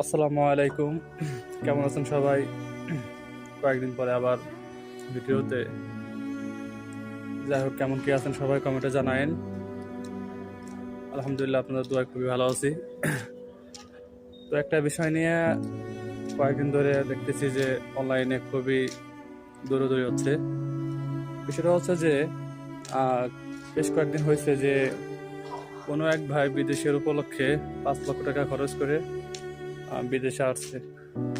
আসসালামু আলাইকুম। কেমন আছেন সবাই? কয়েকদিন পরে আবার ভিডিওতে। যাই হোক, কেমন কি আছেন সবাই কমেন্টে জানায়েন। আলহামদুলিল্লাহ, আপনাদের দোয়ায় খুবই ভালো আছি। তো একটা বিষয় নিয়ে কয়েকদিন ধরে দেখতেছি যে অনলাইনে খুবই দৌড়াদৌড়ি হচ্ছে। বিষয়টা হচ্ছে যে আহ, বেশ কয়েকদিন হয়েছে যে কোনো এক ভাই বিদেশের উপলক্ষে 5 লক্ষ টাকা খরচ করে বিদেশে আসছে।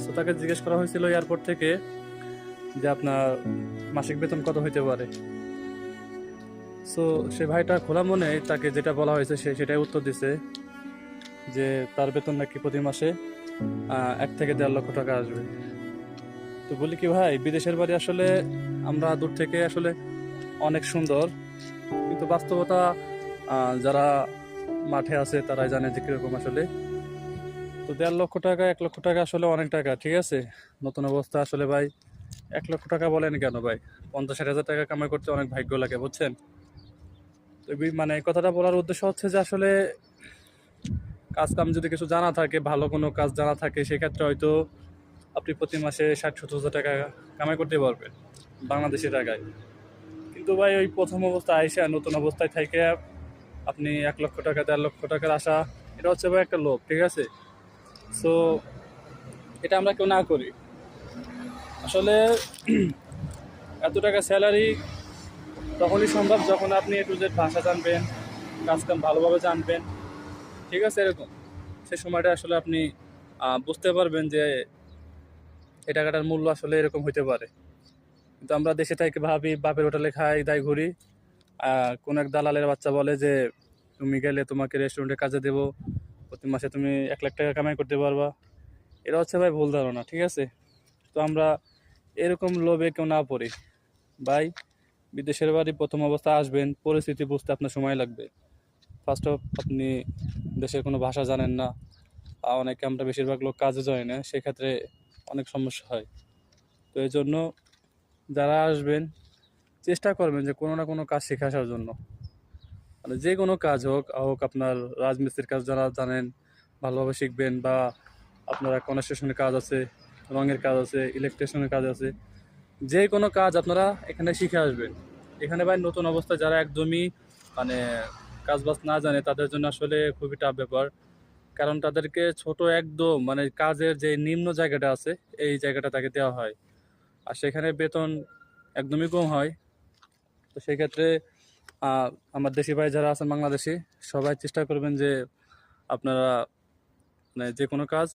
তো তাকে জিজ্ঞেস করা হয়েছিল এয়ারপোর্ট থেকে যে আপনার মাসিক বেতন কত হইতে পারে। সো সে ভাইটা খোলা মনে তাকে যেটা বলা হয়েছে সে সেটাই উত্তর দিছে যে তার বেতন নাকি প্রতি মাসে 1 থেকে 1.5 লক্ষ টাকা আসবে। তো বলি কি ভাই, বিদেশের বাড়ি আসলে আমরা দূর থেকে আসলে অনেক সুন্দর, কিন্তু বাস্তবতা যারা মাঠে আছে তারাই জানে যে কিরকম আসলে। তো 1.5 লক্ষ টাকা 1 লক্ষ টাকা আসলে অনেক টাকা, ঠিক আছে। নতুন অবস্থা আসলে ভাই, 1 লক্ষ টাকা বলেন কেন ভাই, 50-60 হাজার টাকা কামাই করতে অনেক ভাগ্য লাগে, বুঝছেন। তো মানে এই কথাটা বলার উদ্দেশ্য হচ্ছে যে আসলে কাজ কাম যদি কিছু জানা থাকে, ভালো কোনো কাজ জানা থাকে, সেক্ষেত্রে হয়তো আপনি প্রতি মাসে 60-70 হাজার টাকা কামাই করতে পারবেন বাংলাদেশি টাকায়। কিন্তু ভাই ওই প্রথম অবস্থায় আইসা নতুন অবস্থায় থেকে আপনি 1 লক্ষ টাকা 1.5 লক্ষ টাকার আশা, এটা হচ্ছে ভাই একটা লোভ, ঠিক আছে। সো এটা আমরা কেউ না করি আসলে। এত টাকা স্যালারি তখনই সম্ভব যখন আপনি একটু যে ভাষা জানবেন, কাজ কাম ভালোভাবে জানবেন, ঠিক আছে, এরকম। সে সময়টা আসলে আপনি বুঝতে পারবেন যে এই টাকাটার মূল্য আসলে এরকম হইতে পারে। কিন্তু আমরা দেশে থেকে ভাবি বাপের হোটেলে খাই দাই ঘুরি। কোন এক দালালের বাচ্চা বলে যে তুমি গেলে তোমাকে রেস্টুরেন্টে কাজে দেবো, প্রতি মাসে তুমি 1 লাখ টাকা কামাই করতে পারবা। এটা হচ্ছে ভাই ভুল ধারণা, ঠিক আছে। তো আমরা এরকম লোভে কেউ না পড়ি ভাই। বিদেশের বাড়ি প্রথম অবস্থায় আসবেন, পরিস্থিতি বুঝতে আপনার সময় লাগবে। ফার্স্ট অফ আপনি দেশের কোনো ভাষা জানেন না, অনেকে আমরা বেশিরভাগ লোক কাজে যায় না, সেক্ষেত্রে অনেক সমস্যা হয়। তো এই জন্য যারা আসবেন চেষ্টা করবেন যে কোনো না কোনো কাজ শিখে আসার জন্য। মানে যে কোনো কাজ হোক হোক, আপনার রাজমিস্ত্রির কাজ যারা জানেন ভালোভাবে শিখবেন, বা আপনারা কনস্ট্রাকশনের কাজ আছে, রঙের কাজ আছে, ইলেকট্রিশিয়ানের কাজ আছে, যে কোনো কাজ আপনারা এখানে শিখে আসবেন। এখানে ভাই নতুন অবস্থায় যারা একদমই মানে কাজ বাজ না জানে তাদের জন্য আসলে খুবই টাফ ব্যাপার। কারণ তাদেরকে ছোট একদম মানে কাজের যে নিম্ন জায়গাটা আছে এই জায়গাটা তাকে দেওয়া হয়, আর সেখানে বেতন একদমই কম হয়। তো সেক্ষেত্রে আহ, আমার দেশি ভাই যারা আছেন বাংলাদেশি, সবাই চেষ্টা করবেন যে আপনারা মানে যে কোনো কাজ